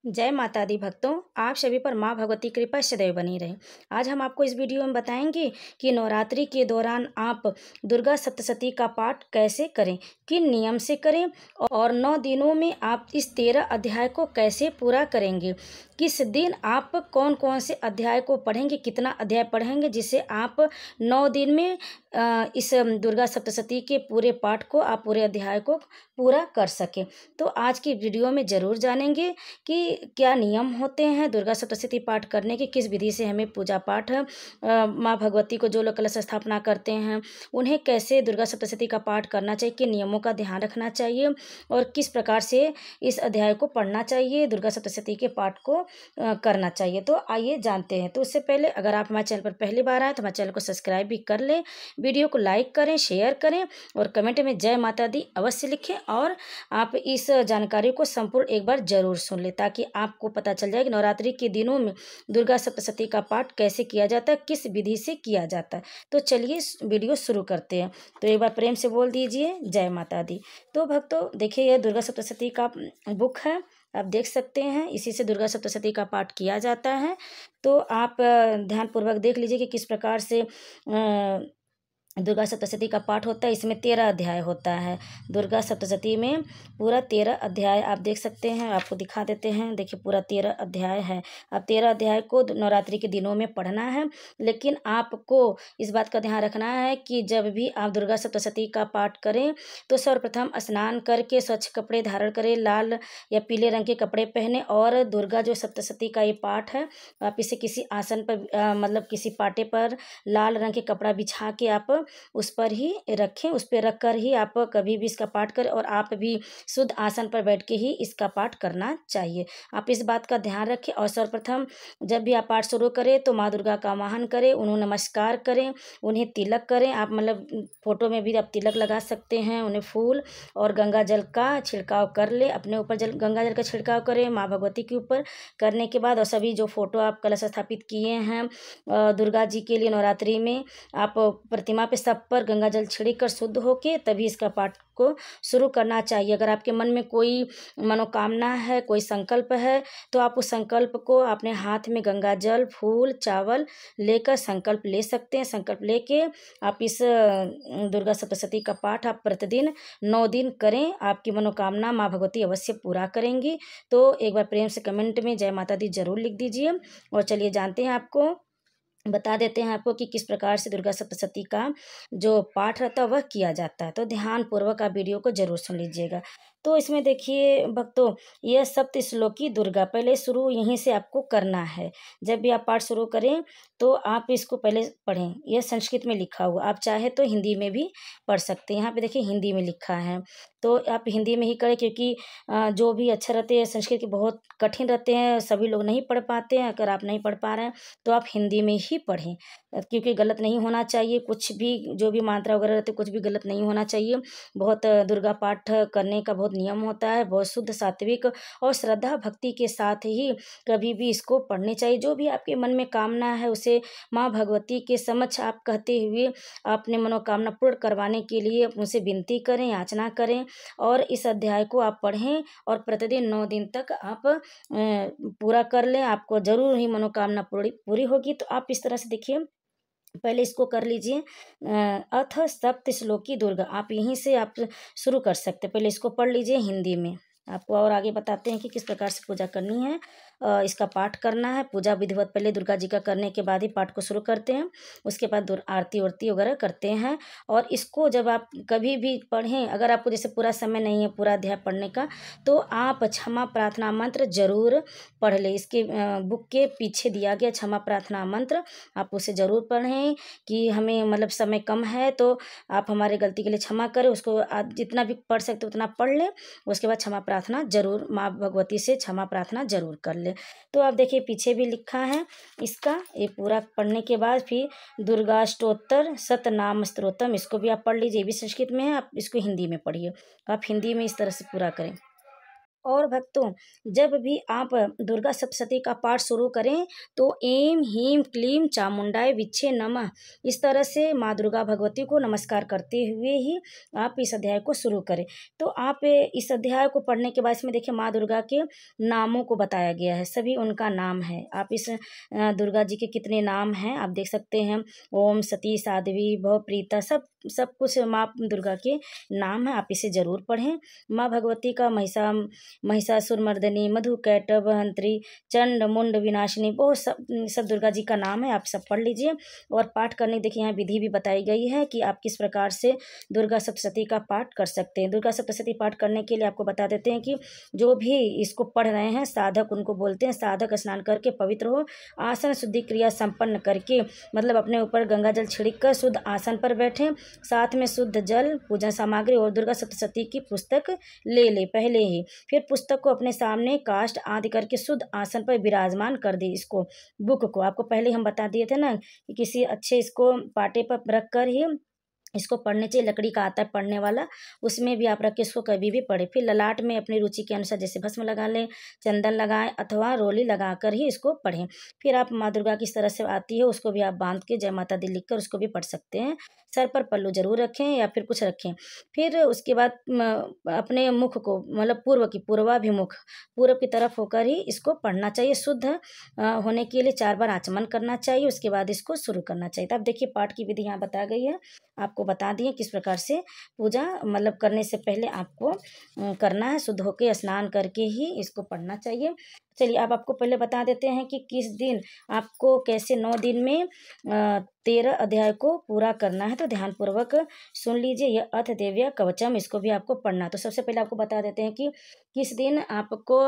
जय माता दी भक्तों, आप सभी पर माँ भगवती की कृपा सदैव बनी रहे। आज हम आपको इस वीडियो में बताएंगे कि नवरात्रि के दौरान आप दुर्गा सप्तशती का पाठ कैसे करें, किन नियम से करें और 9 दिनों में आप इस 13 अध्याय को कैसे पूरा करेंगे। किस दिन आप कौन कौन से अध्याय को पढ़ेंगे, कितना अध्याय पढ़ेंगे जिससे आप 9 दिन में इस दुर्गा सप्तशती के पूरे पाठ को, आप पूरे अध्याय को पूरा कर सकें। तो आज की वीडियो में ज़रूर जानेंगे कि क्या नियम होते हैं दुर्गा सप्तशती पाठ करने के, किस विधि से हमें पूजा पाठ माँ भगवती को जो लोग कलश स्थापना करते हैं उन्हें कैसे दुर्गा सप्तशती का पाठ करना चाहिए, किन नियमों का ध्यान रखना चाहिए और किस प्रकार से इस अध्याय को पढ़ना चाहिए, दुर्गा सप्तशती के पाठ को करना चाहिए। तो आइए जानते हैं। तो उससे पहले अगर आप हमारे चैनल पर पहली बार आए तो हमारे चैनल को सब्सक्राइब भी कर लें, वीडियो को लाइक करें, शेयर करें और कमेंट में जय माता दी अवश्य लिखें। और आप इस जानकारी को संपूर्ण एक बार जरूर सुन लें ताकि आपको पता चल जाए कि नवरात्रि के दिनों में दुर्गा सप्तशती का पाठ कैसे किया जाता है, किस विधि से किया जाता है। तो चलिए वीडियो शुरू करते हैं। तो एक बार प्रेम से बोल दीजिए जय माता दी। तो भक्तों देखिए, यह दुर्गा सप्तशती का बुक है, आप देख सकते हैं, इसी से दुर्गा सप्तशती का पाठ किया जाता है। तो आप ध्यानपूर्वक देख लीजिए कि किस प्रकार से दुर्गा सप्तशती का पाठ होता है। इसमें 13 अध्याय होता है। दुर्गा सप्तशती में पूरा 13 अध्याय आप देख सकते हैं, आपको दिखा देते हैं। देखिए पूरा 13 अध्याय है। अब 13 अध्याय को नवरात्रि के दिनों में पढ़ना है, लेकिन आपको इस बात का ध्यान रखना है कि जब भी आप दुर्गा सप्तशती का पाठ करें तो सर्वप्रथम स्नान करके स्वच्छ कपड़े धारण करें, लाल या पीले रंग के कपड़े पहने और दुर्गा जो सप्तशती का ये पाठ है आप इसे किसी आसन पर मतलब किसी पाटे पर लाल रंग के कपड़ा बिछा के आप उस पर ही रखें। उस पर रख कर ही आप कभी भी इसका पाठ करें और आप भी शुद्ध आसन पर बैठ के ही इसका पाठ करना चाहिए। आप इस बात का ध्यान रखें। और सर्वप्रथम जब भी आप पाठ शुरू करें तो माँ दुर्गा का आवाहन करें, उन्हें नमस्कार करें, उन्हें तिलक करें। आप मतलब फोटो में भी आप तिलक लगा सकते हैं, उन्हें फूल और गंगा जल का छिड़काव कर ले, अपने ऊपर गंगा जल का छिड़काव करें माँ भगवती के ऊपर। करने के बाद और सभी जो फोटो आप कलश स्थापित किए हैं दुर्गा जी के लिए नवरात्रि में, आप प्रतिमा पे सब पर गंगा जल छिड़क कर शुद्ध होके तभी इसका पाठ को शुरू करना चाहिए। अगर आपके मन में कोई मनोकामना है, कोई संकल्प है, तो आप उस संकल्प को अपने हाथ में गंगा जल, फूल, चावल लेकर संकल्प ले सकते हैं। संकल्प लेके आप इस दुर्गा सप्तशती का पाठ आप प्रतिदिन 9 दिन करें। आपकी मनोकामना माँ भगवती अवश्य पूरा करेंगी। तो एक बार प्रेम से कमेंट में जय माता दी जरूर लिख दीजिए। और चलिए जानते हैं, आपको बता देते हैं आपको कि किस प्रकार से दुर्गा सप्तशती का जो पाठ रहता है वह किया जाता है। तो ध्यानपूर्वक आप वीडियो को जरूर सुन लीजिएगा। तो इसमें देखिए भक्तों, यह सप्त श्लोकी दुर्गा पहले शुरू यहीं से आपको करना है। जब भी आप पाठ शुरू करें तो आप इसको पहले पढ़ें। यह संस्कृत में लिखा हुआ, आप चाहे तो हिंदी में भी पढ़ सकते हैं। यहाँ पे देखिए हिंदी में लिखा है, तो आप हिंदी में ही करें क्योंकि जो भी अच्छा रहते हैं संस्कृत के बहुत कठिन रहते हैं, सभी लोग नहीं पढ़ पाते हैं। अगर आप नहीं पढ़ पा रहे हैं तो आप हिंदी में ही पढ़ें, क्योंकि गलत नहीं होना चाहिए। कुछ भी जो भी मंत्र वगैरह रहते कुछ भी गलत नहीं होना चाहिए। बहुत दुर्गा पाठ करने का बहुत नियम होता है, बहुत शुद्ध सात्विक और श्रद्धा भक्ति के साथ ही कभी भी इसको पढ़ने चाहिए। जो भी आपके मन में कामना है उसे माँ भगवती के समक्ष आप कहते हुए अपने मनोकामना पूर्ण करवाने के लिए उनसे विनती करें, याचना करें और इस अध्याय को आप पढ़ें और प्रतिदिन 9 दिन तक आप पूरा कर लें। आपको जरूर ही मनोकामना पूरी होगी। तो आप इस तरह से देखिए, पहले इसको कर लीजिए। अथ सप्त श्लोकी दुर्गा, आप यहीं से आप शुरू कर सकते हैं। पहले इसको पढ़ लीजिए हिंदी में। आपको और आगे बताते हैं कि किस प्रकार से पूजा करनी है, इसका पाठ करना है। पूजा विधिवत पहले दुर्गा जी का करने के बाद ही पाठ को शुरू करते हैं। उसके बाद आरती वारती वगैरह करते हैं। और इसको जब आप कभी भी पढ़ें, अगर आपको जैसे पूरा समय नहीं है पूरा अध्याय पढ़ने का, तो आप क्षमा प्रार्थना मंत्र जरूर पढ़ लें। इसके बुक के पीछे दिया गया क्षमा प्रार्थना मंत्र, आप उसे जरूर पढ़ें कि हमें मतलब समय कम है तो आप हमारे गलती के लिए क्षमा करें। उसको आप जितना भी पढ़ सकते उतना पढ़ लें। उसके बाद क्षमा प्रार्थना जरूर माँ भगवती से क्षमा प्रार्थना जरूर कर लें। तो आप देखिए पीछे भी लिखा है इसका, ये पूरा पढ़ने के बाद फिर दुर्गा स्तोत्र सतनाम स्तोत्रम, इसको भी आप पढ़ लीजिए। ये भी संस्कृत में है, आप इसको हिंदी में पढ़िए। आप हिंदी में इस तरह से पूरा करें। और भक्तों, जब भी आप दुर्गा सप्तशती का पाठ शुरू करें तो ऐं ह्रीं क्लीं चामुंडाय विच्छे नमः, इस तरह से माँ दुर्गा भगवती को नमस्कार करते हुए ही आप इस अध्याय को शुरू करें। तो आप इस अध्याय को पढ़ने के बाद इसमें देखिए माँ दुर्गा के नामों को बताया गया है, सभी उनका नाम है। आप इस दुर्गा जी के कितने नाम हैं आप देख सकते हैं। ओम सती, साध्वी, भवप्रीता, सब कुछ माँ दुर्गा के नाम है। आप इसे जरूर पढ़ें। माँ भगवती का महिषासुरमर्दिनी, मधुकैटभ हंत्री, चंड मुंड विनाशिनी, बहुत सब दुर्गा जी का नाम है। आप सब पढ़ लीजिए। और पाठ करने देखिए यहाँ विधि भी बताई गई है कि आप किस प्रकार से दुर्गा सप्तशती का पाठ कर सकते हैं। दुर्गा सप्तशती पाठ करने के लिए आपको बता देते हैं कि जो भी इसको पढ़ रहे हैं साधक, उनको बोलते हैं साधक स्नान करके पवित्र हो, आसन शुद्धि क्रिया संपन्न करके, मतलब अपने ऊपर गंगा जल छिड़क कर शुद्ध आसन पर बैठें, साथ में शुद्ध जल, पूजन सामग्री और दुर्गा सप्तशती की पुस्तक ले ले पहले ही। फिर पुस्तक को अपने सामने काष्ठ आदि करके शुद्ध आसन पर विराजमान कर दे। इसको बुक को आपको पहले हम बता दिए थे ना कि किसी अच्छे इसको पाटे पर रख कर ही इसको पढ़ने चाहिए। लकड़ी का आता है पढ़ने वाला, उसमें भी आप रख के इसको कभी भी पढ़े। फिर ललाट में अपनी रुचि के अनुसार जैसे भस्म लगा लें, चंदन लगाएं अथवा रोली लगा कर ही इसको पढ़ें। फिर आप माँ दुर्गा किस तरह से आती है उसको भी आप बांध के जय माता दी लिख कर उसको भी पढ़ सकते हैं। सर पर पल्लू जरूर रखें या फिर कुछ रखें। फिर उसके बाद अपने मुख को, मतलब पूर्वाभिमुख, पूर्व की तरफ होकर ही इसको पढ़ना चाहिए। शुद्ध होने के लिए 4 बार आचमन करना चाहिए, उसके बाद इसको शुरू करना चाहिए। तो अब देखिए पाठ की विधि यहाँ बता गई है, आपको बता दिए किस प्रकार से पूजा मतलब करने से पहले आपको करना है। शुद्ध होकर स्नान करके ही इसको पढ़ना चाहिए। चलिए अब आपको पहले बता देते हैं कि किस दिन आपको कैसे 9 दिन में 13 अध्याय को पूरा करना है। तो ध्यानपूर्वक सुन लीजिए। यह अथ देव्य कवचम, इसको भी आपको पढ़ना है। तो सबसे पहले आपको बता देते हैं कि किस दिन आपको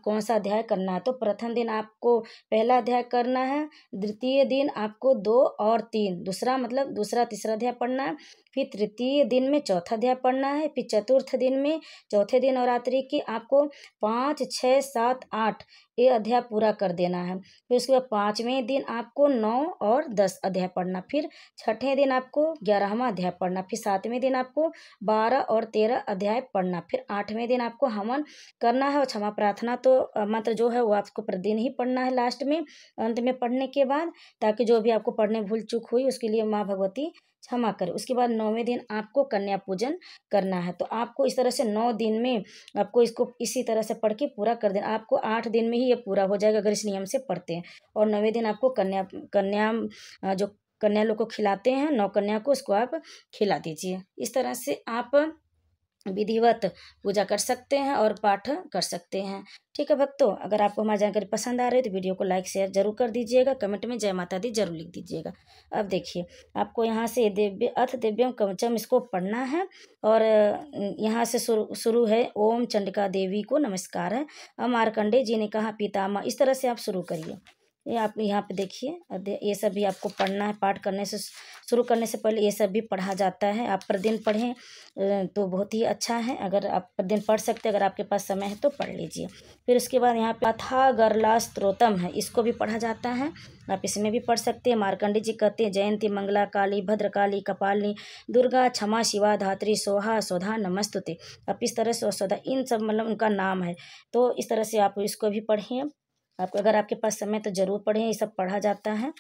कौन सा अध्याय करना है। तो प्रथम दिन आपको पहला अध्याय करना है, द्वितीय दिन आपको 2 और 3, दूसरा तीसरा अध्याय पढ़ना है। फिर तृतीय दिन में चौथा अध्याय पढ़ना है। फिर चतुर्थ दिन में, चौथे दिन और रात्रि की आपको 5, 6, 7, 8 ये अध्याय पूरा कर देना है। फिर उसके बाद 5वें दिन आपको 9 और 10 अध्याय पढ़ना। फिर छठे दिन आपको 11वां अध्याय पढ़ना। फिर 7वें दिन आपको 12 और 13 अध्याय पढ़ना। फिर 8वें दिन आपको हवन करना है और क्षमा प्रार्थना तो मंत्र जो है वो आपको प्रतिदिन ही पढ़ना है लास्ट में, अंत में पढ़ने के बाद, ताकि जो भी आपको पढ़ने भूल चूक हुई उसके लिए माँ भगवती क्षमा करे। उसके बाद 9वें दिन आपको कन्या पूजन करना है। तो आपको इस तरह से 9 दिन में आपको इसको इसी तरह से पढ़ के पूरा कर देना। आपको 8 दिन में ही ये पूरा हो जाएगा अगर इस नियम से पढ़ते हैं। और 9वें दिन आपको कन्या जो कन्या लोग को खिलाते हैं, 9 कन्या को, उसको आप खिला दीजिए। इस तरह से आप विधिवत पूजा कर सकते हैं और पाठ कर सकते हैं। ठीक है भक्तों, अगर आपको हमारी जानकारी पसंद आ रही है तो वीडियो को लाइक शेयर जरूर कर दीजिएगा, कमेंट में जय माता दी जरूर लिख दीजिएगा। अब देखिए आपको यहाँ से अथ दिव्यम कवचम इसको पढ़ना है और यहाँ से शुरू है ओम चंडिका देवी को नमस्कार है, मार्कंडे जी ने कहा पितामह, इस तरह से आप शुरू करिए। ये आप यहाँ पे देखिए, ये सब भी आपको पढ़ना है। पाठ करने से शुरू करने से पहले ये सब भी पढ़ा जाता है। आप प्रतिदिन पढ़ें तो बहुत ही अच्छा है। अगर आप प्रतिदिन पढ़ सकते हैं, अगर आपके पास समय है तो पढ़ लीजिए। फिर उसके बाद यहाँ पे अथा गरला स्त्रोतम है, इसको भी पढ़ा जाता है, आप इसमें भी पढ़ सकते हैं। मार्कंडी जी कहते हैं जयंती मंगला काली भद्रकाली कपालिनी दुर्गा क्षमा शिवा धात्री सोहा स्वधा नमस्तुते। आप इस तरह से स्वधा, इन सब मतलब उनका नाम है। तो इस तरह से आप इसको भी पढ़िए। आपको अगर आपके पास समय तो जरूर पढ़ें, ये सब पढ़ा जाता है।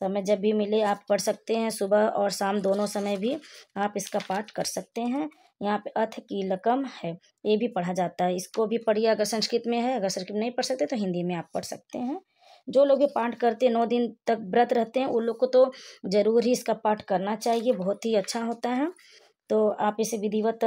समय जब भी मिले आप पढ़ सकते हैं, सुबह और शाम दोनों समय भी आप इसका पाठ कर सकते हैं। यहाँ पे अथ की लकम है, ये भी पढ़ा जाता है, इसको भी पढ़िए। अगर संस्कृत में है, अगर संस्कृत नहीं पढ़ सकते तो हिंदी में आप पढ़ सकते हैं। जो लोग ये पाठ करते हैं 9 दिन तक व्रत रहते हैं, उन लोग को तो जरूर ही इसका पाठ करना चाहिए, बहुत ही अच्छा होता है। तो आप इसे विधिवत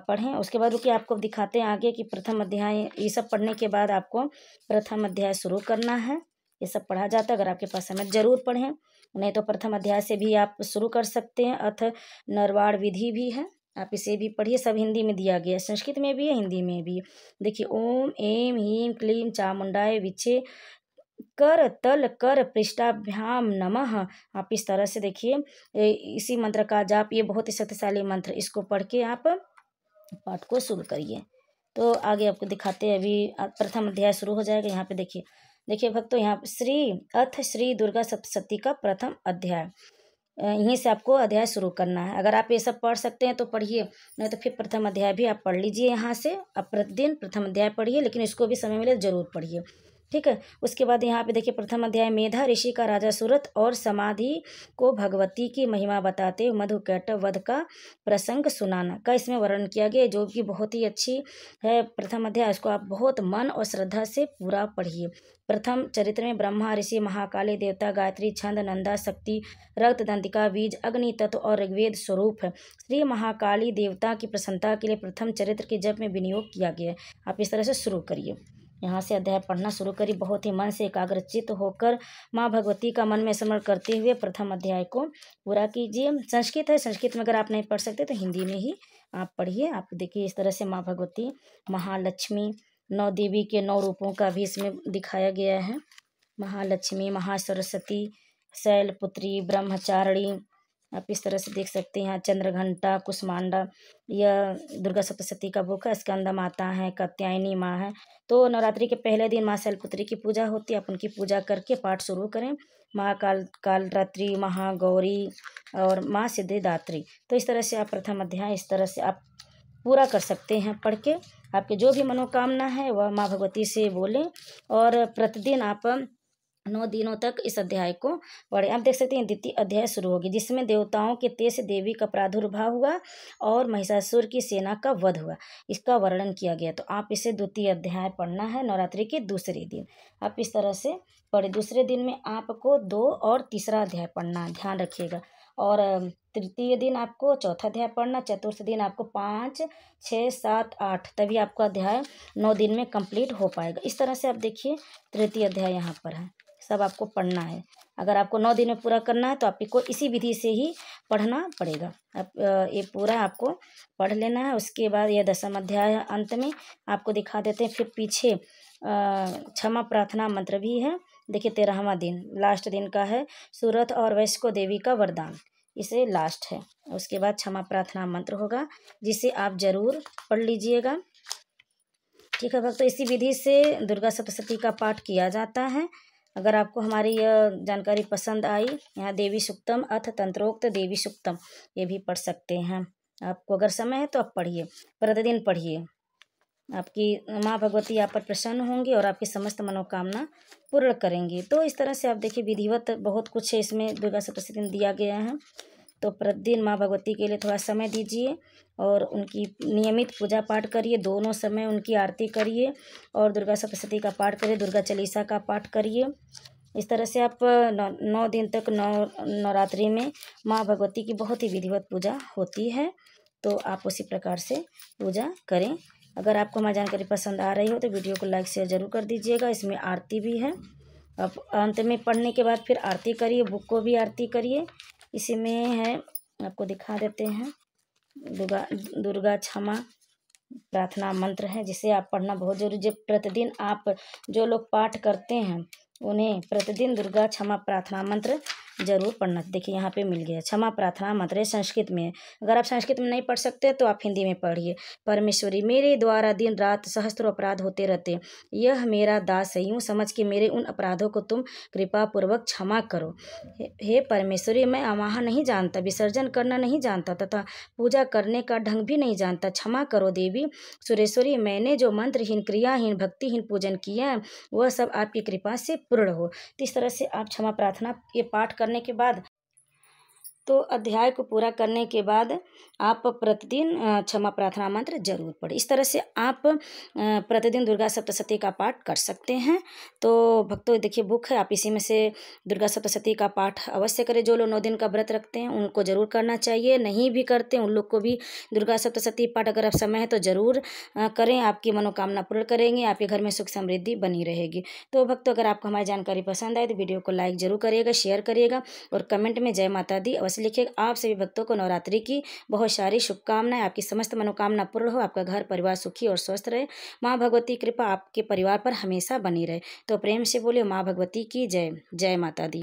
पढ़ें। उसके बाद रुकिए आपको दिखाते हैं आगे कि प्रथम अध्याय, ये सब पढ़ने के बाद आपको प्रथम अध्याय शुरू करना है। ये सब पढ़ा जाता है, अगर आपके पास समय जरूर पढ़ें, नहीं तो प्रथम अध्याय से भी आप शुरू कर सकते हैं। अथ नरवाड़ विधि भी है, आप इसे भी पढ़िए। सब हिंदी में दिया गया है, संस्कृत में भी है, हिंदी में भी। देखिए ओम ऐं ह्रीं क्लीं चामुंडाय विच्छे कर तल कर पृष्ठाभ्याम नमः। आप इस तरह से देखिए इसी मंत्र का जाप, ये बहुत ही शक्तिशाली मंत्र, इसको पढ़ के आप पाठ को शुरू करिए। तो आगे आपको दिखाते हैं, अभी प्रथम अध्याय शुरू हो जाएगा। यहाँ पे देखिए भक्तों, यहाँ श्री दुर्गा सप्तशती का प्रथम अध्याय यहीं से आपको अध्याय शुरू करना है। अगर आप ये सब पढ़ सकते हैं तो पढ़िए, नहीं तो फिर प्रथम अध्याय भी आप पढ़ लीजिए यहाँ से। आप प्रतिदिन प्रथम अध्याय पढ़िए, लेकिन इसको भी समय मिले जरूर पढ़िए, ठीक है। उसके बाद यहाँ पे देखिए प्रथम अध्याय, मेधा ऋषि का राजा सूरत और समाधि को भगवती की महिमा बताते हुए मधुकैटभ वध का प्रसंग सुनाना का इसमें वर्णन किया गया, जो कि बहुत ही अच्छी है प्रथम अध्याय। इसको आप बहुत मन और श्रद्धा से पूरा पढ़िए। प्रथम चरित्र में ब्रह्मा ऋषि, महाकाली देवता, गायत्री छंद, नंदा शक्ति, रक्त दंतिका बीज, अग्नि तत्व और ऋग्वेद स्वरूप है। श्री महाकाली देवता की प्रसन्नता के लिए प्रथम चरित्र के जप में विनियोग किया गया है। आप इस तरह से शुरू करिए, यहाँ से अध्याय पढ़ना शुरू करिए। बहुत ही मन से एकाग्रचित होकर माँ भगवती का मन में स्मरण करते हुए प्रथम अध्याय को पूरा कीजिए। संस्कृत है, संस्कृत में अगर आप नहीं पढ़ सकते तो हिंदी में ही आप पढ़िए। आप देखिए इस तरह से माँ भगवती, महालक्ष्मी, 9 देवी के 9 रूपों का भी इसमें दिखाया गया है। महालक्ष्मी, महासरस्वती, शैलपुत्री, ब्रह्मचारिणी, आप इस तरह से देख सकते हैं। यहाँ चंद्रघंटा, कुष्मांडा, यह दुर्गा सप्तशती का बुक है। स्कंदा माता है, कात्यायनी माँ है। तो नवरात्रि के पहले दिन माँ शैलपुत्री की पूजा होती है। आप उनकी पूजा करके पाठ शुरू करें। महाकाल कालरात्रि, महागौरी और माँ सिद्धिदात्री। तो इस तरह से आप प्रथम अध्याय इस तरह से आप पूरा कर सकते हैं पढ़ के। आपके जो भी मनोकामना है वह माँ भगवती से बोलें और प्रतिदिन आप 9 दिनों तक इस अध्याय को पढ़ें। आप देख सकते हैं द्वितीय अध्याय शुरू होगी, जिसमें देवताओं के तेज से देवी का प्रादुर्भाव हुआ और महिषासुर की सेना का वध हुआ, इसका वर्णन किया गया। तो आप इसे द्वितीय अध्याय पढ़ना है नवरात्रि के दूसरे दिन। आप इस तरह से पढ़ें। दूसरे दिन में आपको 2 और तीसरा अध्याय पढ़ना, ध्यान रखिएगा। और तृतीय दिन आपको चौथा अध्याय पढ़ना, चतुर्थ दिन आपको 5, 6, 7, 8, तभी आपका अध्याय 9 दिन में कंप्लीट हो पाएगा। इस तरह से आप देखिए तृतीय अध्याय यहाँ पर है, सब आपको पढ़ना है। अगर आपको 9 दिन में पूरा करना है तो आपको इसी विधि से ही पढ़ना पड़ेगा। आप ये पूरा आपको पढ़ लेना है। उसके बाद यह 10वां अध्याय है। अंत में आपको दिखा देते हैं। फिर पीछे क्षमा प्रार्थना मंत्र भी है। देखिए 13वां दिन लास्ट दिन का है, सूरत और वैश्को देवी का वरदान, इसे लास्ट है। उसके बाद क्षमा प्रार्थना मंत्र होगा, जिसे आप जरूर पढ़ लीजिएगा, ठीक है भक्तों। इसी विधि से दुर्गा सप्तशती का पाठ किया जाता है। अगर आपको हमारी यह जानकारी पसंद आई, यहाँ देवी सुक्तम अथ तंत्रोक्त देवी सुक्तम ये भी पढ़ सकते हैं। आपको अगर समय है तो आप पढ़िए, प्रतिदिन पढ़िए। आपकी माँ भगवती आप पर प्रसन्न होंगी और आपकी समस्त मनोकामना पूर्ण करेंगी। तो इस तरह से आप देखिए विधिवत बहुत कुछ है इसमें दुर्गा सप्तशती में दिया गया है। तो प्रतिदिन माँ भगवती के लिए थोड़ा समय दीजिए और उनकी नियमित पूजा पाठ करिए। दोनों समय उनकी आरती करिए और दुर्गा सप्तशती का पाठ करिए, दुर्गा चालीसा का पाठ करिए। इस तरह से आप 9 दिन तक नवरात्रि में माँ भगवती की बहुत ही विधिवत पूजा होती है। तो आप उसी प्रकार से पूजा करें। अगर आपको हमारी जानकारी पसंद आ रही हो तो वीडियो को लाइक शेयर जरूर कर दीजिएगा। इसमें आरती भी है। अब अंत में पढ़ने के बाद फिर आरती करिए, बुक को भी आरती करिए। इसी में है, आपको दिखा देते हैं, दुर्गा क्षमा प्रार्थना मंत्र है, जिसे आप पढ़ना बहुत जरूरी। जब प्रतिदिन आप जो लोग पाठ करते हैं उन्हें प्रतिदिन दुर्गा क्षमा प्रार्थना मंत्र जरूर पढ़ना। देखिए यहाँ पे मिल गया क्षमा प्रार्थना मंत्र, ये संस्कृत में है। अगर आप संस्कृत में नहीं पढ़ सकते तो आप हिंदी में पढ़िए। परमेश्वरी, मेरे द्वारा दिन रात सहस्त्रों अपराध होते रहते, यह मेरा दास है, यूँ समझ के मेरे उन अपराधों को तुम कृपा पूर्वक क्षमा करो। हे परमेश्वरी, मैं आवाहन नहीं जानता, विसर्जन करना नहीं जानता तथा पूजा करने का ढंग भी नहीं जानता, क्षमा करो देवी सुरेश्वरी। मैंने जो मंत्रहीन, क्रियाहीन, भक्तिहीन पूजन किया है वह सब आपकी कृपा से पूर्ण हो। तो इस तरह से आप क्षमा प्रार्थना ये पाठ करने के बाद, तो अध्याय को पूरा करने के बाद आप प्रतिदिन क्षमा प्रार्थना मंत्र जरूर पढ़ें। इस तरह से आप प्रतिदिन दुर्गा सप्तशती का पाठ कर सकते हैं। तो भक्तों देखिए बुक है, आप इसी में से दुर्गा सप्तशती का पाठ अवश्य करें। जो लोग 9 दिन का व्रत रखते हैं उनको जरूर करना चाहिए, नहीं भी करते उन लोग को भी दुर्गा सप्तशती पाठ अगर आप समय है तो जरूर करें। आपकी मनोकामना पूर्ण करेंगे, आपके घर में सुख समृद्धि बनी रहेगी। तो भक्तों अगर आपको हमारी जानकारी पसंद आए तो वीडियो को लाइक जरूर करिएगा, शेयर करिएगा और कमेंट में जय माता दी अवश्य लिखिएगा। आप सभी भक्तों को नवरात्रि की बहुत सारी शुभकामनाएं। आपकी समस्त मनोकामना पूर्ण हो, आपका घर परिवार सुखी और स्वस्थ रहे। माँ भगवती कृपा आपके परिवार पर हमेशा बनी रहे। तो प्रेम से बोले माँ भगवती की जय। जय माता दी।